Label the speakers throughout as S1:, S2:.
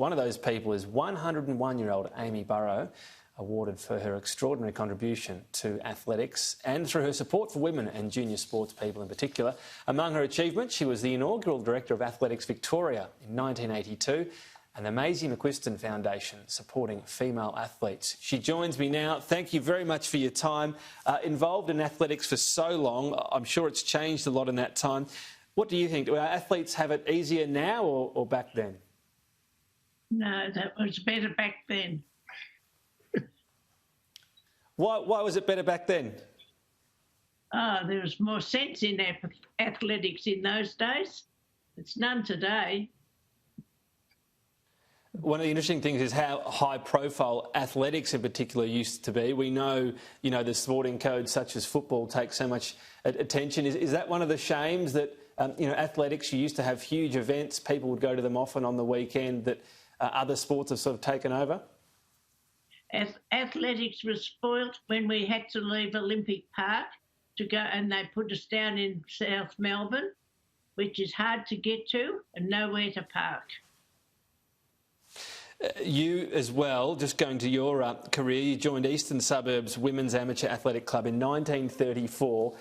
S1: One of those people is 101-year-old Amy Burrow, awarded for her extraordinary contribution to athletics and through her support for women and junior sports people in particular. Among her achievements, she was the inaugural Director of Athletics Victoria in 1982 and the Maisie McQuiston Foundation supporting female athletes. She joins me now. Thank you very much for your time. Involved in athletics for so long, I'm sure it's changed a lot in that time. What do you think? Do our athletes have it easier now or back then?
S2: No, that was better back then.
S1: Why was it better back then?
S2: There was more sense in athletics in those days. It's none today.
S1: One of the interesting things is how high-profile athletics in particular used to be. We know, the sporting codes such as football take so much attention. Is that one of the shames that, athletics, you used to have huge events, people would go to them often on the weekend, that other sports have sort of taken over?
S2: Athletics was spoilt when we had to leave Olympic Park to go, and they put us down in South Melbourne, which is hard to get to and nowhere to park.
S1: You as well, just going to your career, you joined Eastern Suburbs Women's Amateur Athletic Club in 1934.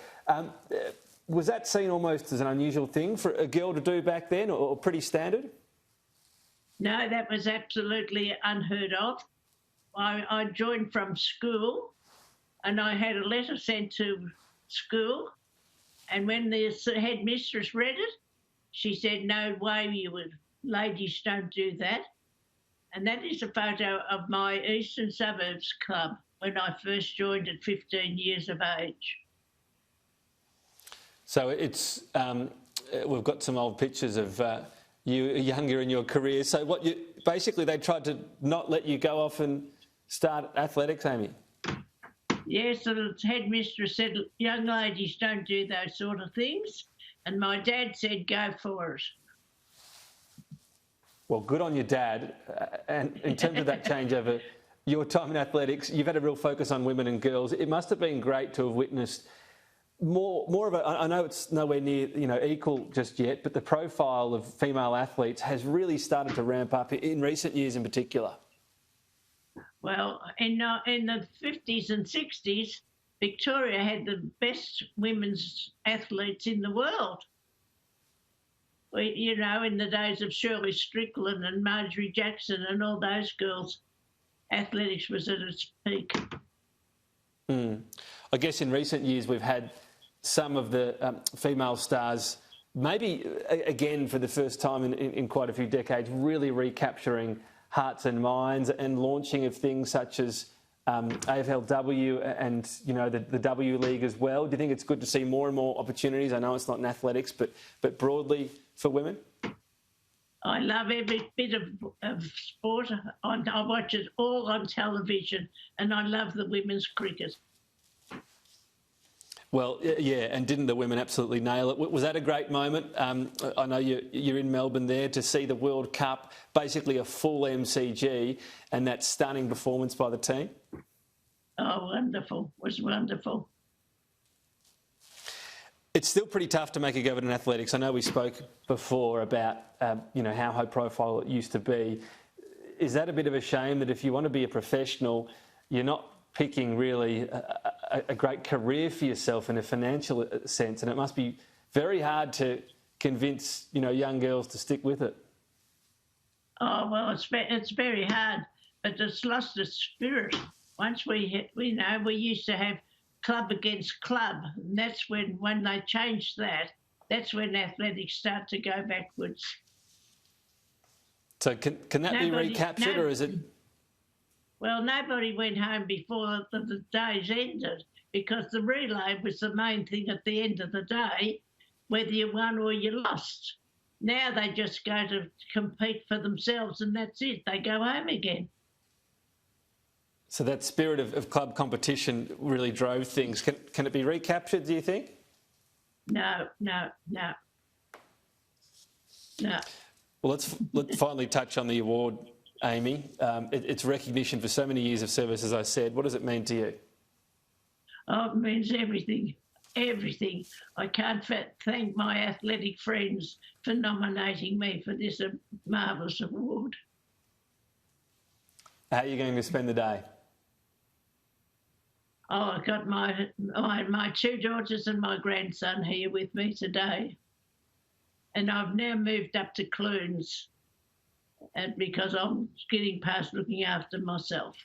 S1: Was that seen almost as an unusual thing for a girl to do back then, or pretty standard?
S2: No, that was absolutely unheard of. I joined from school and I had a letter sent to school, and when the headmistress read it, she said, "No way, ladies don't do that." And that is a photo of my Eastern Suburbs club when I first joined at 15 years of age.
S1: So it's we've got some old pictures of you younger in your career. So basically they tried to not let you go off and start athletics, Amy?
S2: Yes, the headmistress said, "Young ladies don't do those sort of things." And my dad said, "Go for it."
S1: Well, good on your dad. And in terms of that change over your time in athletics, you've had a real focus on women and girls. It must have been great to have witnessed more of a, I know it's nowhere near, equal just yet, but the profile of female athletes has really started to ramp up in recent years in particular.
S2: Well, in the 50s and 60s, Victoria had the best women's athletes in the world. In the days of Shirley Strickland and Marjorie Jackson and all those girls, athletics was at its peak.
S1: I guess in recent years we've had some of the female stars, maybe again for the first time in quite a few decades, really recapturing hearts and minds and launching of things such as AFLW and the W League as well. Do you think it's good to see more and more opportunities? I know it's not in athletics, but broadly for women?
S2: I love every bit of sport. I watch it all on television, and I love the women's cricket.
S1: Well, yeah, and didn't the women absolutely nail it? Was that a great moment? I know you're in Melbourne there to see the World Cup, basically a full MCG, and that stunning performance by the team.
S2: Oh, wonderful. It was wonderful.
S1: It's still pretty tough to make a go in athletics. I know we spoke before about, how high profile it used to be. Is that a bit of a shame that if you want to be a professional, you're not picking really a great career for yourself in a financial sense, and it must be very hard to convince young girls to stick with it?
S2: Oh well, it's very hard, but it's lost its spirit. Once we used to have club against club, and that's when they changed that. That's when athletics start to go backwards.
S1: So can that be recaptured, or is it?
S2: Well, nobody went home before the days ended, because the relay was the main thing at the end of the day, whether you won or you lost. Now they just go to compete for themselves and that's it. They go home again.
S1: So that spirit of club competition really drove things. Can it be recaptured, do you think?
S2: No.
S1: Well, let's finally touch on the award, Amy. It's recognition for so many years of service, as I said. What does it mean to you?
S2: Oh, it means everything. Everything. I can't thank my athletic friends for nominating me for this marvellous award.
S1: How are you going to spend the day?
S2: Oh, I've got my two daughters and my grandson here with me today. And I've now moved up to Clunes because I'm getting past looking after myself.